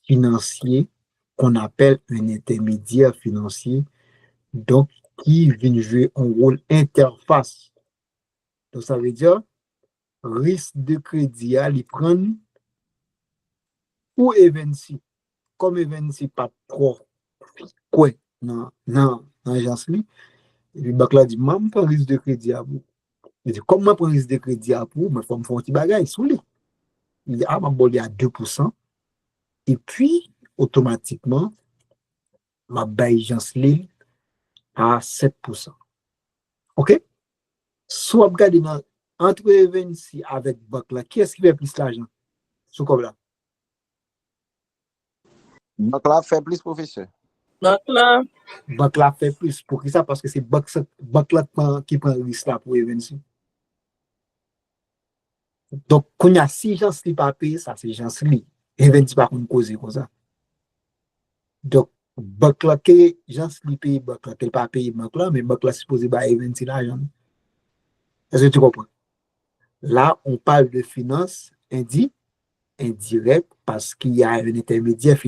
financier qu'on appelle un intermédiaire financier, donc qui vient jouer un rôle interface. Donc, ça veut dire, risque de crédit à les prendre ou Evensi. Comme Evensi pas trop quoi non agence li, et puis banque là dit, moi, je prends risque de crédit à vous. Il dit, comme moi, je prends risque de crédit à vous, mais il faut me faire un petit bagage sous lui. Il dit, ah, ma bolé à 2%. Et puis, automatiquement, ma baille Jansli à 7%. OK? Soit regarder entre Evensi avec banque là, qui est-ce qui fait plus l'argent? Sous comme là. Banque là fait plus, professeur. Donc là, Banque là fait plus. Pour qui ça? Parce que c'est banque là qui prend le risque là pour Evensi. Donc, quand il y a 6 gens qui ne pas payer, ça c'est gens qui Evensi pas qu'on cause comme ça. Donc, banque là que gens qui paye banque là, qu'elle pas payer banque là, mais banque là supposé ba Evensi l'argent. Est-ce que tu comprends? Là, on parle de finances indirectes parce qu'il y a un intermédiaire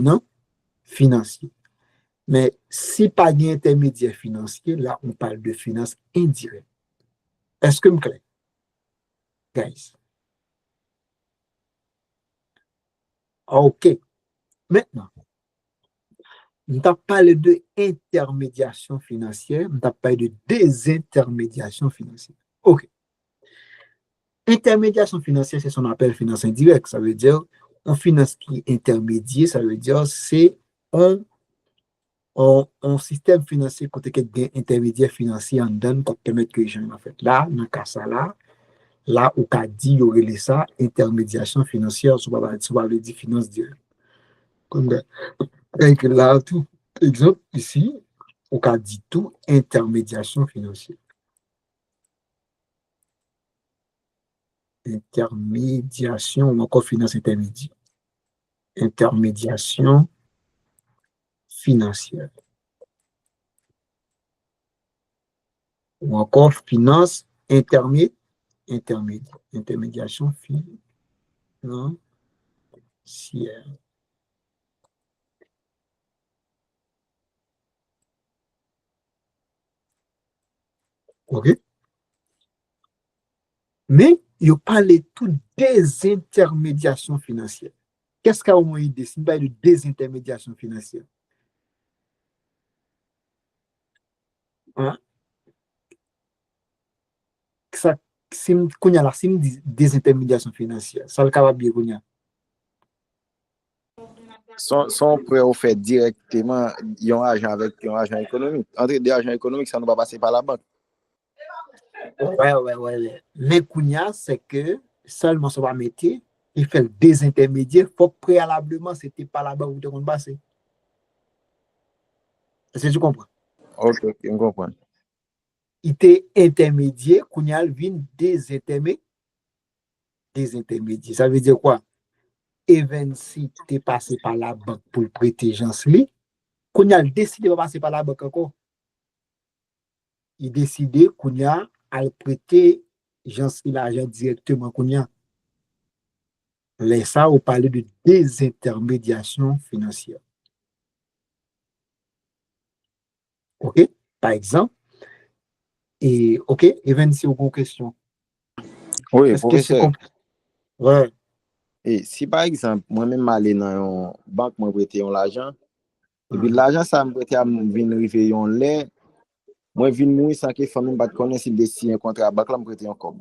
financier. Mais si pas d'intermédiaire financier, là, on parle de finances indirectes. Est-ce que me clair? Guys. OK. Maintenant, on t'a parlé de intermédiation financière, on t'a parlé de désintermédiation financière. OK. Intermédiation financière, c'est ce qu'on appelle finance indirecte. Ça veut dire, on finance qui est intermédiaire, ça veut dire, c'est un système financier côté quelqu'un intermédiaire financier en donne pour permettre que les gens en fait. Là, dans le cas ça là, où qu'a dit, il y aurait ça, intermédiation financière, soit pas dire finance directe. Comme là, tout, exemple, ici, où qu'a dit tout, intermédiation financière. Intermédiation ou encore finance intermédiaire. Intermédiation financière. Ou encore finance intermédiation financière. OK? Mais il parle tout des intermédiations financières. Qu'est-ce qu'on a idée? C'est une de désintermédiation financière. Hein? Ça, c'est une désintermédiation financière. Ça le capable bien qu'on y a. Son prêt au fait directement yon agent avec yon agent économique. Entre des agents économiques, ça ne va pas passer par la banque. Ouais. Mais Kounia, c'est que seulement ça va mettre, il fait des intermédiaires, il faut préalablement, c'était pas la banque où tu comptes passer. Est-ce que tu comprends? Ok, je comprends. Il était intermédiaire, Kounia vient des intermédiaires. Ça veut dire quoi? Even si tu es passé par la banque pour prêter Jansli, Kounia décide de passer par la banque encore. Il décide Kounia à prêter Jansli l'argent directement Kounia. Là, ça, on parle de désintermédiation financière. OK? Par exemple, et OK, Even, si vous avez une question. Oui, Est-ce que c'est professeur. Ouais. Et si par exemple, moi-même aller dans une banque, moi prêter l'argent, et puis l'argent, ça me prêter à venir arriver yon lait, moi vin mourir sans que famille pas connaître s'il décide un contrat à banque là me prêter encore.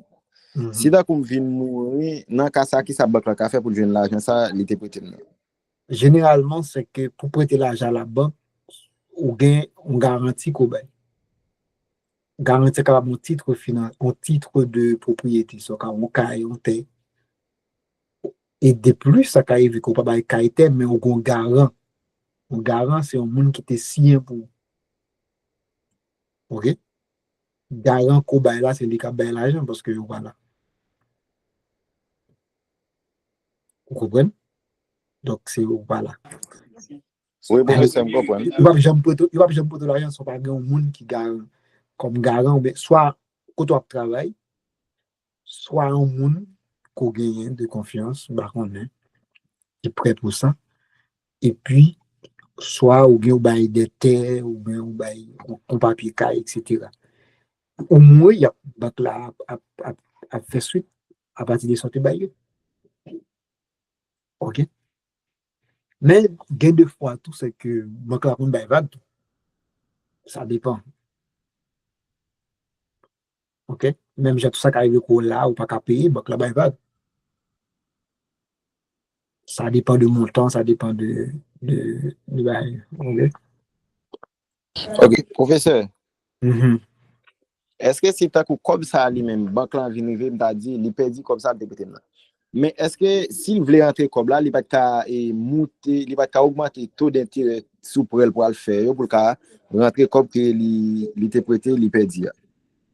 Si d'accord me vin mourir, dans cas ça qui ça banque là fait pour joindre l'argent ça, il était prêté. Généralement, c'est que pour prêter l'argent à la banque, on gagne une garantie qu'on gagne. Garantie capable un titre de propriété, so quand on caille on terre. Et de plus, ça arrive qu'on pas bail caille terre, mais on garant. Un garant, c'est un monde qui te signé pour. OK? Garant qu'on bail là, c'est lui qui a bail l'argent parce que voilà. Vous comprenez? Donc, c'est voilà. Oui, professeur, je comprends. Il va jamais prêter l'argent, soit pas un monde qui garant comme garant, mais soit quand tu travailles, soit un monde qui gagne de confiance, bah, on est, qui est prêt pour ça. Et puis, soit ou bien ou bail des terres, ou bien ou bail un papier caille, etc. Au moins, il y a bac là à faire suite à partir de sorties bail. OK? Mais, gain de fois, tout c'est que bac là, on bail vague. Ça dépend. OK? Même j'ai tout ça qui arrive là ou pas qu'à payer, bac là, bail vague. Ça dépend du montant, ça dépend de OK? Ok, professeur, Mhm. eske se takou kob sa li men, bank lan vin rive, mta di, li pedi kob sa, depete mna. Men eske, s'il vle rentre kob la, li pat ka mouté, li pat ka augmente taux d'intérêt sou pou el pou al fè, yo pou ka rentre kob ke li te prêté, li pedi ya.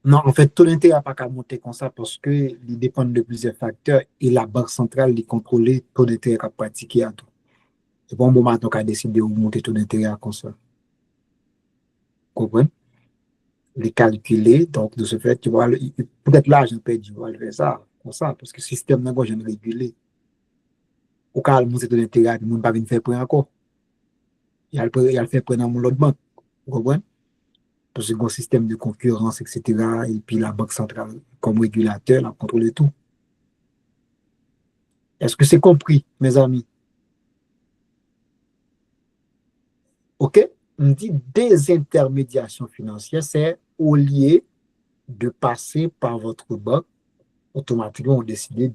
Non, en fait, taux d'intérêt n'a pas qu'à monter comme ça parce que il dépend de plusieurs facteurs et la banque centrale, il contrôle le taux d'intérêt qu'a pratiqué à tout. C'est pas un moment donc à décider de monter taux d'intérêt comme ça. Vous comprenez? Les calculer, donc de ce fait, tu vois, peut-être l'argent perdu, tu vas le faire ça, comme ça, parce que le système n'a pas jamais régulé. Au cas où monter taux d'intérêt, il ne peut pas venir faire prêt encore. Il a le fait prêt dans l'autre banque. Vous comprenez? Parce que le système de concurrence, etc. Et puis la banque centrale, comme régulateur, elle contrôle tout. Est-ce que c'est compris, mes amis? OK? On dit désintermédiation financière, c'est au lieu de passer par votre banque, automatiquement, on décide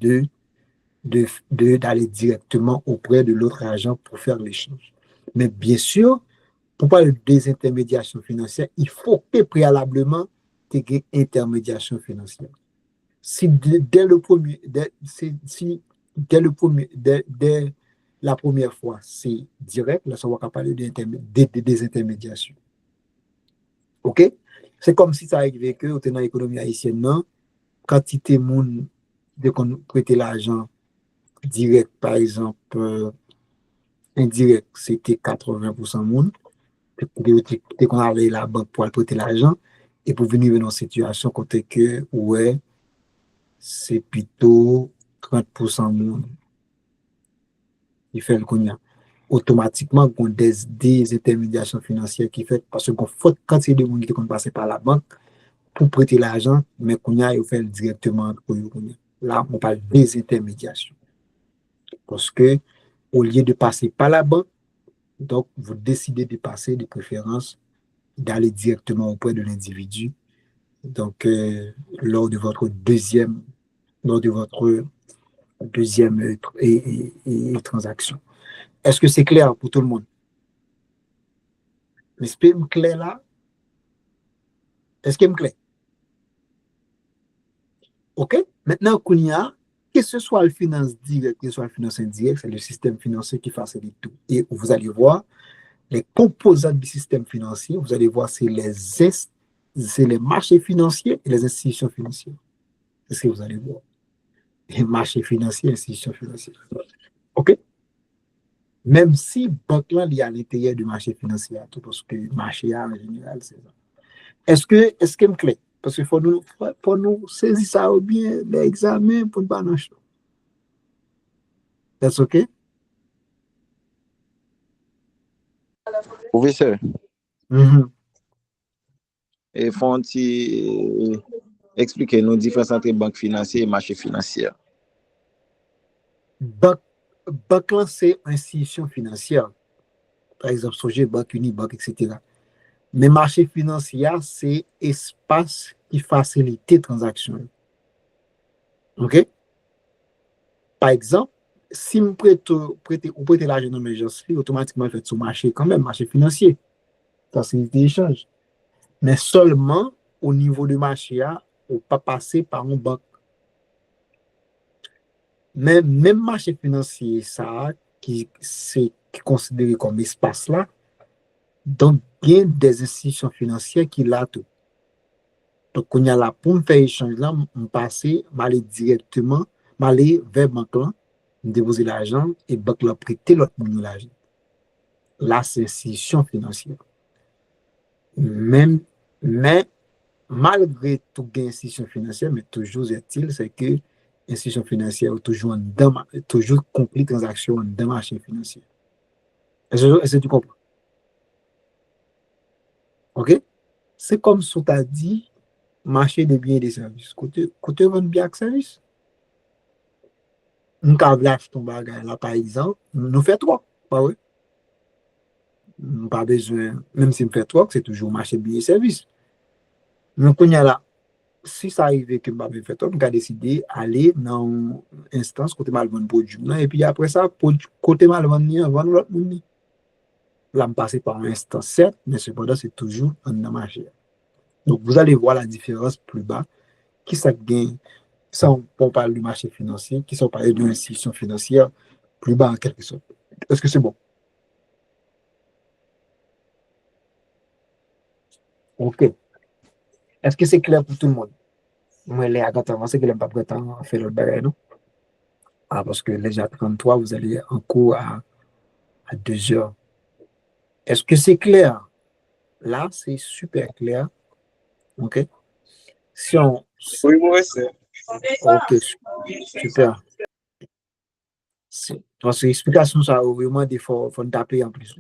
d'aller directement auprès de l'autre agent pour faire l'échange. Mais bien sûr, pour parler de désintermédiation financière, il faut que préalablement, tu aies une intermédiation financière. Si dès la première fois, c'est direct, là, ça va parler de désintermédiation. OK? C'est comme si ça arrivait que, dans l'économie haïtienne, non, quantité de monde de prêter l'argent direct, par exemple, indirect, c'était 80% de monde. Dès qu'on allait la banque pour prêter l'argent, et pour venir dans une situation côté que, ouais, c'est plutôt 30% de monde qui fait le cognac. Automatiquement, on a des intermédiations financières qui fait, parce qu'on faut quand c'est des gens qui vont passer par la banque pour prêter l'argent, mais cognac, il fait directement pour eux. Là, on parle des intermédiations. Parce que, au lieu de passer par la banque, donc, vous décidez de passer de préférence d'aller directement auprès de l'individu. Donc, lors de votre deuxième transaction. Est-ce que c'est clair pour tout le monde? Est-ce que c'est clair là? Est-ce que c'est clair? OK? Maintenant, Kounia, que ce soit le finance directe, que ce soit le finance indirect, c'est le système financier qui facilite tout. Et vous allez voir, les composantes du système financier, vous allez voir, c'est les marchés financiers et les institutions financières. C'est ce que vous allez voir. Les marchés financiers et institutions financières. OK? Même si banque là, il y a l'intérieur du marché financier, tout parce que le marché en général, c'est ça. Est-ce que c'est clair? Parce qu'il faut nous saisir ça bien, l'examen pour ne pas nous acheter. That's OK? Professeur, Mm-hmm. et faut-il expliquer nos différences entre banque financière et marché financier? Banque là, c'est une institution financière. Par exemple, Soje, Banque Unibank, etc. Mais marché financier, c'est espace qui facilite les transactions. OK? Par exemple, si vous prêtez l'argent dans l'urgence, automatiquement, fait sur le marché quand même, marché financier, faciliter l'échange. Mais seulement au niveau du marché, on ne peut pas passer par une banque. Mais même marché financier, ça, qui est considéré comme espace là, donc il y a des institutions financières qui l'ont tout. Donc, quand il y a là, pour me faire échange là, on passe, m'aller directement, m'aller vers banque là, déposer l'argent et banque là prêter l'autre monde l'argent. Là, c'est institution financière. Mais malgré tout gain institution financière, mais toujours est-il, c'est que institution financière toujours compris transaction dans le marché financier. Est-ce que tu comprends? OK? C'est comme si tu as dit marché de biens et de services. Côté vendre bien et services. Nous avons acheté ton bagage là, par exemple, nous faisons trois. Pas vrai? Pas besoin, même si nous faisons trois, c'est toujours marché de biens et services. Nous connaissons là. si ça arrive que je fait, on a décidé d'aller dans l'instance côté mal vendre produit. Et puis après ça, côté mal vendre, vendre l'autre monde. Là, on passe par un instant, certes, mais cependant, c'est toujours en marché. Donc, vous allez voir la différence plus bas. Qui ça gagne? Ça, on parle du marché financier, qui sont parlé d'une institution financière plus bas en quelque sorte. Est-ce que c'est bon? OK. Est-ce que c'est clair pour tout le monde? Moi, les attendants, c'est que les pas prétendent faire le bagage, non? Ah, parce que déjà 33, vous allez en cours à 2 heures. Est-ce que c'est clair? Là, c'est super clair. OK? Si on... Oui, moi aussi. OK, super. Parce que l'explication, ça a vraiment des faut taper en plus.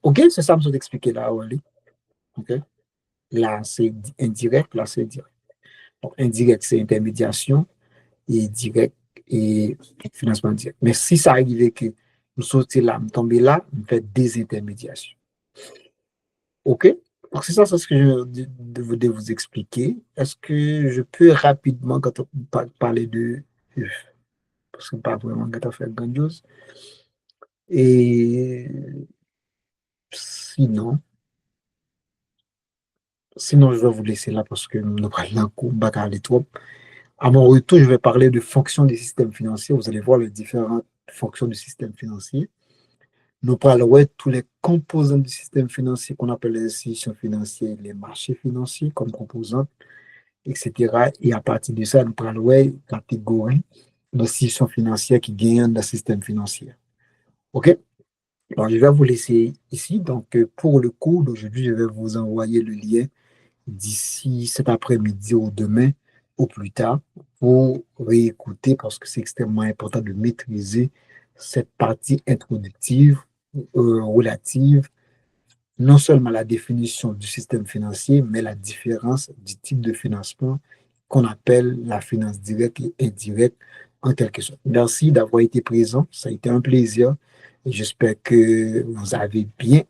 OK, c'est ça que je vais t'expliquer là, Wally. OK? Là, c'est indirect, là, c'est direct. Donc, indirect, c'est intermédiation, et direct, et financement direct. Mais si ça arrive que nous sortons là, nous tombons là, nous faisons des intermédiations. OK? Donc, c'est ça, c'est ce que je voulais vous expliquer. Est-ce que je peux rapidement, quand on parler de... Parce que pas vraiment quand on fait grandiose. Et sinon, je vais vous laisser là parce que nous parlons de trop. À mon retour, je vais parler de fonctions du système financier. Vous allez voir les différentes fonctions du système financier. Nous parlerons de tous les composants du système financier qu'on appelle les institutions financières, les marchés financiers comme composants, etc. Et à partir de ça, nous parlerons de catégories d'institutions financières qui gagnent dans le système financier. OK? Alors, je vais vous laisser ici. Donc, pour le cours d'aujourd'hui, je vais vous envoyer le lien d'ici cet après-midi ou demain ou plus tard pour réécouter parce que c'est extrêmement important de maîtriser cette partie introductive relative non seulement à la définition du système financier, mais la différence du type de financement qu'on appelle la finance directe et indirecte en quelque sorte. Merci d'avoir été présent. Ça a été un plaisir et j'espère que vous avez bien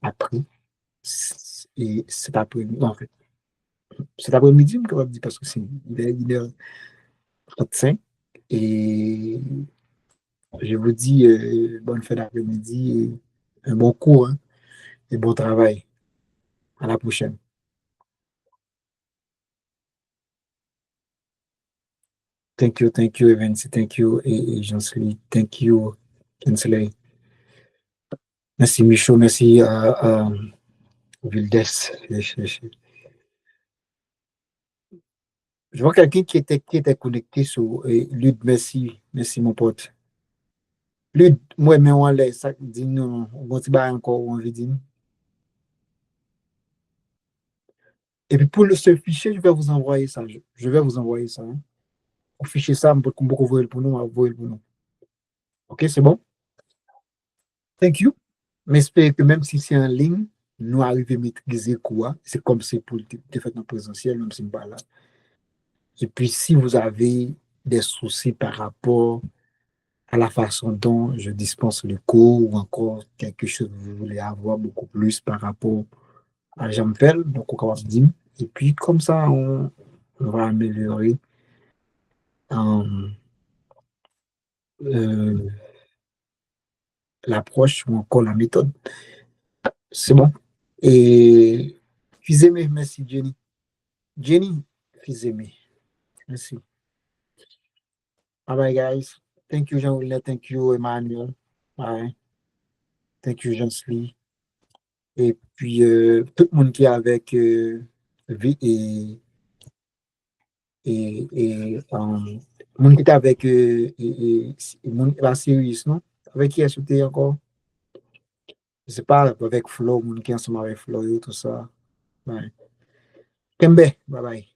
appris. Et cet après-midi, en fait, cet après-midi, je me dire parce que il est 1h35 et je vous dis bonne fin d'après-midi et un bon cours hein, et bon travail. À la prochaine. Thank you, Evancy. Thank you, Jean-Sly. Thank you, Kinsley. Merci, Michaud. Merci, Vildes. Je vois quelqu'un qui était connecté sur Lud. Merci, mon pote. Lud, moi, mais on l'a, ça dit non, on va encore, on veut dire. Et puis pour ce fichier, je vais vous envoyer ça. Je vais vous envoyer ça. Hein. Pour fichier ça, on peut ouvrir pour nous, ouvrir pour nous. OK, c'est bon? Thank you. Mais j'espère que même si c'est en ligne, nous arrivons à maîtriser quoi. C'est comme c'est pour le fait en présentiel, même si nous pas là. Et puis, si vous avez des soucis par rapport à la façon dont je dispense le cours ou encore quelque chose que vous voulez avoir beaucoup plus par rapport à Jean-Pel, donc on commence à dire. Et puis, comme ça, on va améliorer l'approche ou encore la méthode. C'est bon. Et fils aimé, merci Jenny. Jenny, fils aimé, merci. Bye bye guys. Thank you Jean-Willet, thank you Emmanuel. Bye. Thank you Jean-Sly. Et puis tout le monde qui est avec et le monde qui est avec la série, non? Avec qui est-ce encore? Je sais pas, avec Flo, le monde qui est ensemble avec Flo et tout ça. Bye. Kembe, bye bye.